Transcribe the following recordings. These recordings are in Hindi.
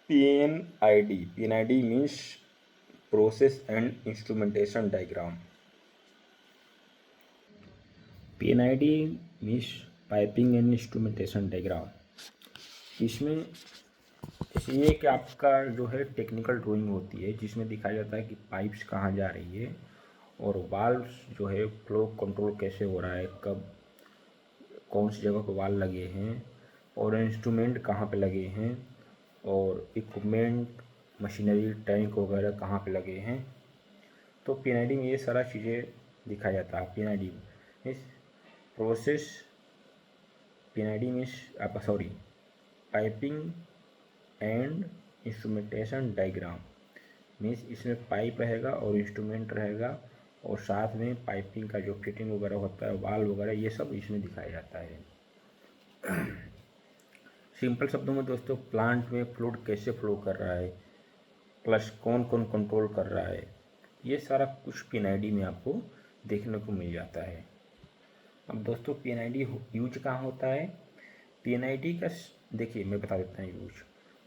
PNID. PNID means process and instrumentation diagram. PNID means piping and instrumentation diagram. इसमें ये कि आपका जो है टेक्निकल ड्राइंग होती है जिसमें दिखाया जाता है कि पाइप्स कहाँ जा रही है और वाल्व्स जो है फ्लो कंट्रोल कैसे हो रहा है, कब कौन सी जगह पर वाल्व लगे हैं और इंस्ट्रूमेंट कहाँ पे लगे हैं और इक्विपमेंट मशीनरी टैंक वगैरह कहाँ पे लगे हैं। तो पीएनआईडी में ये सारा चीज़ें दिखाया जाता है। पीएनआईडी मीन्स प्रोसेस, पीएनआईडी मीन्स आप sorry piping and instrumentation diagram means इसमें पाइप रहेगा और इंस्ट्रूमेंट रहेगा और साथ में पाइपिंग का जो फिटिंग वगैरह होता है, वाल्व वगैरह, ये सब इसमें दिखाया जाता है। सिंपल शब्दों में दोस्तों, प्लांट में फ्लूइड कैसे फ्लो कर रहा है प्लस कौन कौन कंट्रोल कर रहा है, ये सारा कुछ पीएनआईडी में आपको देखने को मिल जाता है। अब दोस्तों पीएनआईडी यूज कहाँ होता है? पीएनआईडी का देखिए मैं बता देता हूँ यूज,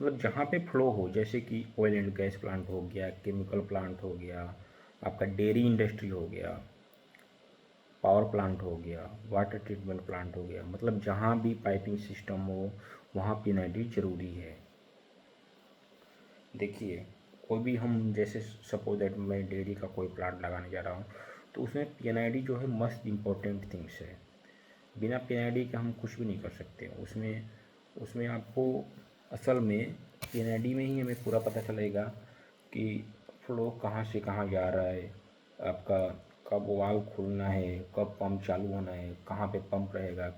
मतलब जहाँ पे फ्लो हो, जैसे कि ऑयल एंड गैस प्लांट हो गया, केमिकल प्लांट हो गया, आपका डेयरी इंडस्ट्री हो गया, पावर प्लांट हो गया, वाटर ट्रीटमेंट प्लांट हो गया, मतलब जहाँ भी पाइपिंग सिस्टम हो वहाँ पीएनआईडी ज़रूरी है। देखिए कोई भी हम जैसे सपोज दैट मैं डेयरी का कोई प्लांट लगाने जा रहा हूँ तो उसमें पीएनआईडी जो है मस्ट इम्पॉर्टेंट थिंग्स है। बिना पीएनआईडी के हम कुछ भी नहीं कर सकते। उसमें आपको असल में पीएनआईडी में ही हमें पूरा पता चलेगा कि फ्लो कहाँ से कहाँ जा रहा है, आपका कब वाल्व खुलना है, कब पंप चालू होना है, कहाँ पे पंप रहेगा,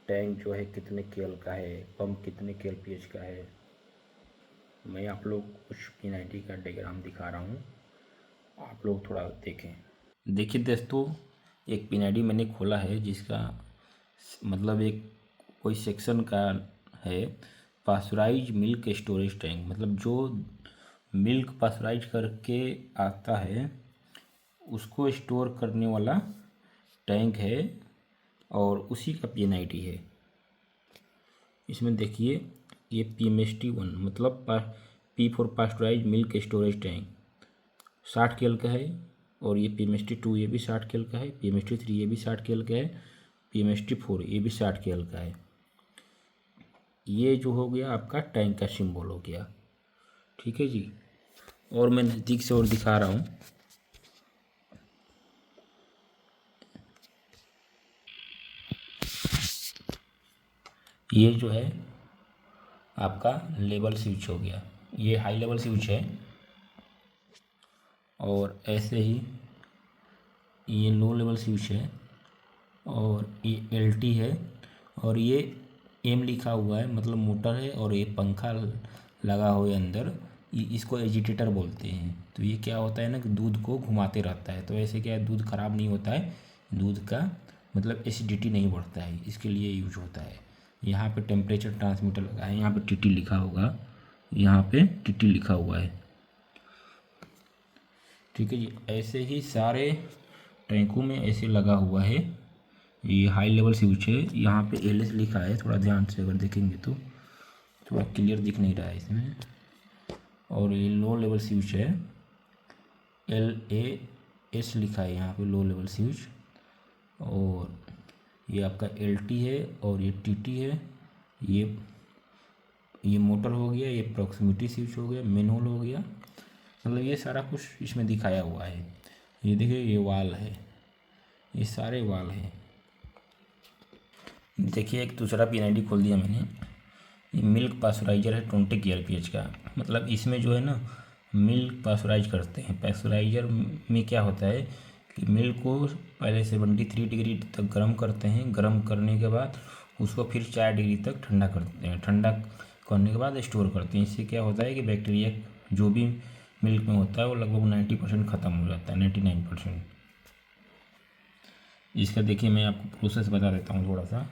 टैंक जो है कितने केएल का है, पंप कितने केएलपीएच का है। मैं आप लोग कुछ पीएनआईडी का डायग्राम दिखा रहा हूँ, आप लोग थोड़ा देखें। देखिए दोस्तों, एक पीएनआईडी मैंने खोला है जिसका मतलब एक कोई सेक्शन का है पास्चराइज मिल्क स्टोरेज टैंक, मतलब जो मिल्क पास्चराइज करके आता है उसको स्टोर करने वाला टैंक है और उसी का पीएनआईडी है। इसमें देखिए ये PMST1 मतलब P for pasteurise milk storage tank 60 KL का है और ये PMST2 ये भी 60 केएल का है, PMST3 ये भी 60 केएल का है, PMST4 ये भी 60 केएल का है। ये जो हो गया आपका टैंक का सिंबल हो गया, ठीक है जी। और मैं नज़दीक से और दिखा रहा हूँ। ये जो है आपका लेवल स्विच हो गया, ये हाई लेवल स्विच है और ऐसे ही ये लो लेवल स्विच है और ये LT है और ये M लिखा हुआ है मतलब मोटर है और ये पंखा लगा हुआ है अंदर, इसको एजिटेटर बोलते हैं। तो ये क्या होता है ना कि दूध को घुमाते रहता है, तो ऐसे क्या है दूध ख़राब नहीं होता है, दूध का मतलब एसिडिटी नहीं बढ़ता है, इसके लिए यूज होता है। यहाँ पे टेम्परेचर ट्रांसमीटर लगा है, यहाँ पे TT लिखा होगा, यहाँ पे TT लिखा हुआ है, ठीक है जी। ऐसे ही सारे टैंकों में ऐसे लगा हुआ है। ये हाई लेवल स्विच है, यहाँ पे LS लिखा है, थोड़ा ध्यान से अगर देखेंगे तो थोड़ा क्लियर दिख नहीं रहा है इसमें। और ये लो लेवल स्विच है, LAS लिखा है यहाँ पे लो लेवल स्विच। और ये आपका LT है और ये TT है। ये मोटर हो गया, ये प्रॉक्सिमिटी स्विच हो गया, मैनुअल हो गया, मतलब ये सारा कुछ इसमें दिखाया हुआ है। ये देखिए ये वाल है, ये सारे वाल हैं। देखिए एक दूसरा पीएनआईडी खोल दिया मैंने, ये मिल्क पास्चराइजर है 20 केएलपीएच का, मतलब इसमें जो है ना मिल्क पास्चराइज करते हैं। पास्चराइजर में क्या होता है कि मिल्क को पहले 73 डिग्री तक गर्म करते हैं, गर्म करने के बाद उसको फिर 4 डिग्री तक ठंडा करते हैं, ठंडा करने के बाद स्टोर करते हैं। इससे क्या होता है कि बैक्टीरिया जो भी मिल्क में होता है वो लगभग 90% ख़त्म हो जाता है, 99%। इसका देखिए मैं आपको प्रोसेस बता देता हूँ थोड़ा सा,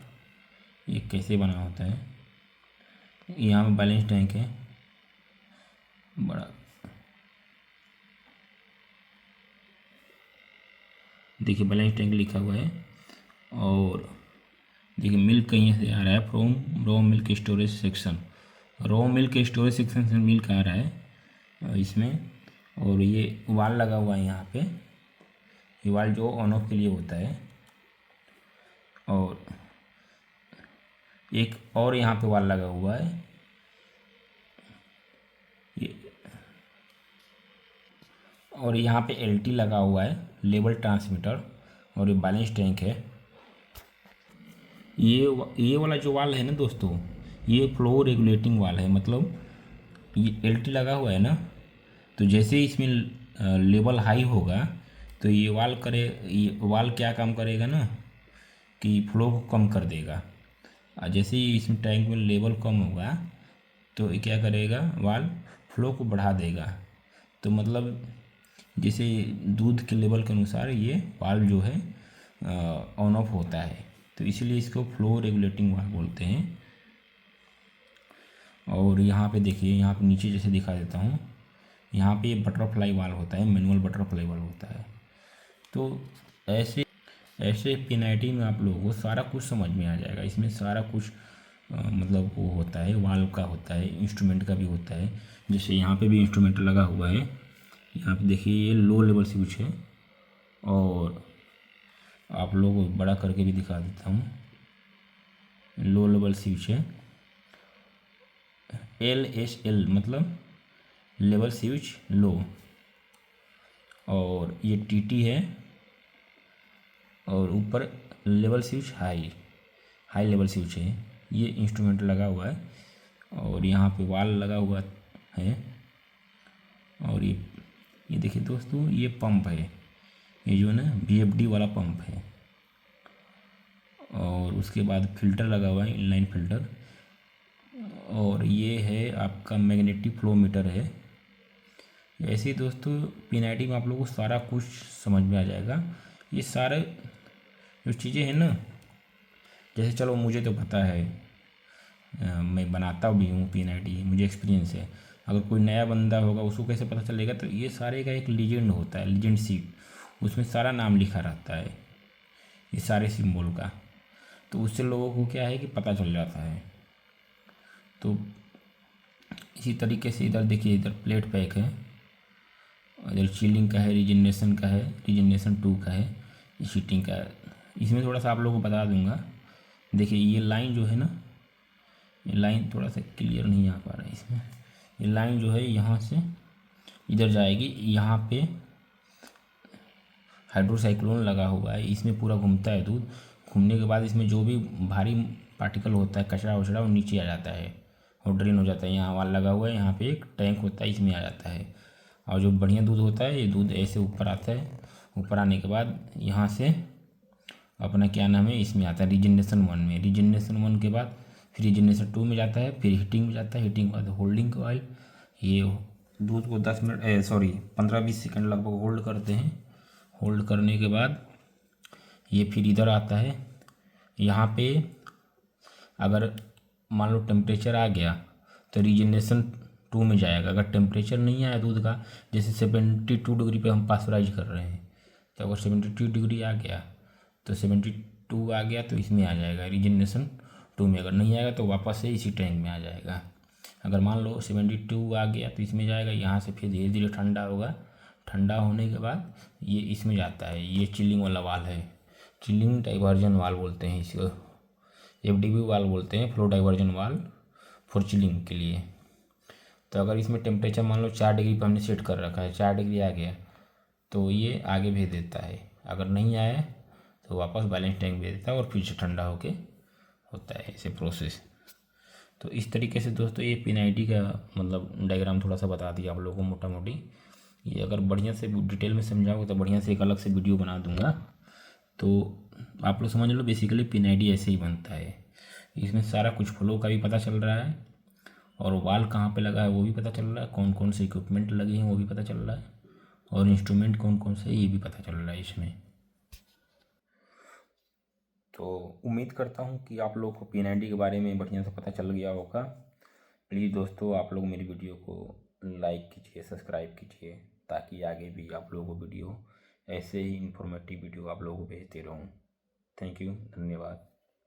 ये कैसे बना होता है। यहाँ पे बैलेंस टैंक है बड़ा, देखिए बैलेंस टैंक लिखा हुआ है। और देखिए मिल्क कहीं से आ रहा है from raw milk storage section, raw milk storage section से मिल्क आ रहा है इसमें। और ये वाल लगा हुआ है यहाँ पे, ये वाल जो ऑन ऑफ के लिए होता है। और एक और यहाँ पे वाल लगा हुआ है ये, और यहाँ पे एलटी लगा हुआ है, लेवल ट्रांसमीटर। और ये बैलेंस टैंक है। ये वाला जो वाल है ना दोस्तों, ये फ्लो रेगुलेटिंग वाल है। मतलब ये एलटी लगा हुआ है ना, तो जैसे ही इसमें लेवल हाई होगा तो ये वाल क्या काम करेगा ना कि फ्लो को कम कर देगा। और जैसे ही इसमें टैंक में लेवल कम होगा तो ये क्या करेगा, वाल फ्लो को बढ़ा देगा। तो मतलब जैसे दूध के लेवल के अनुसार ये वाल्व जो है ऑन ऑफ होता है, तो इसलिए इसको फ्लो रेगुलेटिंग वाल्व बोलते हैं। और यहाँ पे देखिए, यहाँ पे नीचे जैसे दिखा देता हूँ, यहाँ पे ये बटरफ्लाई वाल्व होता है, मैनुअल बटरफ्लाई वाल्व होता है। तो ऐसे ऐसे पिनैटी में आप लोगों को सारा कुछ समझ में आ जाएगा। इसमें सारा कुछ मतलब वो होता है, वाल्व का होता है, इंस्ट्रूमेंट का भी होता है। जैसे यहाँ पे भी इंस्ट्रूमेंट लगा हुआ है, यहाँ पे देखिए ये लो लेवल स्विच है। और आप लोगों को बड़ा करके भी दिखा देता हूँ, लो लेवल स्विच है, LSL मतलब लेवल स्विच लो। और ये TT है, और ऊपर level switch high level switch है। ये इंस्ट्रूमेंट लगा हुआ है, और यहाँ पे वाल लगा हुआ है। और ये देखिए दोस्तों, ये पंप है, ये जो है ना VFD वाला पंप है। और उसके बाद फिल्टर लगा हुआ है, इनलाइन फिल्टर। और ये है आपका मैग्नेटिक फ्लो मीटर है। ऐसे ही दोस्तों पिनैटी में आप लोगों को सारा कुछ समझ में आ जाएगा। ये सारे जो चीज़ें हैं ना, जैसे चलो मुझे तो पता है, मैं बनाता भी हूँ पिनैटी, मुझे एक्सपीरियंस है। अगर कोई नया बंदा होगा उसको कैसे पता चलेगा, तो ये सारे का एक लीजेंड होता है, लीजेंड सीट, उसमें सारा नाम लिखा रहता है, ये सारे सिंबल का। तो उससे लोगों को क्या है कि पता चल जाता है। तो इसी तरीके से इधर देखिए, इधर प्लेट पैक है, इधर चिलिंग का है, रीजनरेशन का है, रीजनरेशन 2 का है, हीटिंग का है। इसमें थोड़ा सा आप लोगों को बता दूंगा। देखिए ये लाइन जो है ना, ये लाइन थोड़ा सा क्लियर नहीं आ पा रहा है इसमें। ये लाइन जो है यहाँ से इधर जाएगी, यहाँ पे हाइड्रोसाइक्लोन लगा हुआ है, इसमें पूरा घूमता है दूध। घूमने के बाद इसमें जो भी भारी पार्टिकल होता है, कचरा वचरा, वो नीचे आ जाता है और ड्रेन हो जाता है। यहाँ वाल लगा हुआ है, यहाँ पे एक टैंक होता है, इसमें आ जाता है। और जो बढ़िया दूध होता है, ये दूध ऐसे ऊपर आता है। ऊपर आने के बाद यहाँ से अपना क्या नाम है, इसमें आता है रीजनरेशन 1 में। रीजनरेशन 1 के बाद फिर रीजनरेशन 2 में जाता है, फिर हीटिंग में जाता है। हीटिंग के बाद होल्डिंग कॉइल, ये दूध को 15-20 सेकंड लगभग होल्ड करते हैं। होल्ड करने के बाद ये फिर इधर आता है। यहाँ पे अगर मान लो टेम्परेचर आ गया तो रीजनरेशन 2 में जाएगा। अगर टेम्परेचर नहीं आया दूध का, जैसे 72 डिग्री पे हम पास्चराइज कर रहे हैं, तो अगर 72 डिग्री आ गया तो 72 आ गया तो इसमें आ जाएगा रीजनरेशन 2 में। अगर नहीं आएगा तो वापस से इसी टैंक में आ जाएगा। अगर मान लो 72 आ गया तो इसमें जाएगा, यहाँ से फिर धीरे धीरे ठंडा होगा। ठंडा होने के बाद ये इसमें जाता है, ये चिलिंग वाला वाल है, चिलिंग डाइवर्जन वाल बोलते हैं इसको, FDV वाल बोलते हैं, फ्लो डाइवर्जन वाल फॉर चिलिंग के लिए। तो अगर इसमें टेम्परेचर मान लो 4 डिग्री पर हमने सेट कर रखा है, 4 डिग्री आ गया तो ये आगे भेज देता है। अगर नहीं आया तो वापस बैलेंस टैंक भेज देता है और फिर से ठंडा होके होता है ऐसे प्रोसेस। तो इस तरीके से दोस्तों ये पिनैटी का मतलब डायग्राम थोड़ा सा बता दिया आप लोगों को मोटा मोटी। ये अगर बढ़िया से डिटेल में समझाओगे तो बढ़िया से एक अलग से वीडियो बना दूंगा। तो आप लोग समझ लो बेसिकली पिनैटी ऐसे ही बनता है। इसमें सारा कुछ फ्लो का भी पता चल रहा है, और वाल कहाँ पे लगा है वो भी पता चल रहा है, कौन कौन से इक्विपमेंट लगे हैं वो भी पता चल रहा है, और इंस्ट्रूमेंट कौन कौन से ये भी पता चल रहा है इसमें। तो उम्मीद करता हूँ कि आप लोग को पिनैटी के बारे में बढ़िया से पता चल गया होगा। प्लीज़ दोस्तों आप लोग मेरी वीडियो को लाइक कीजिए, सब्सक्राइब कीजिए, ताकि आगे भी आप लोगों को वीडियो ऐसे ही इंफॉर्मेटिव वीडियो आप लोगों को भेजते रहूँ। थैंक यू, धन्यवाद।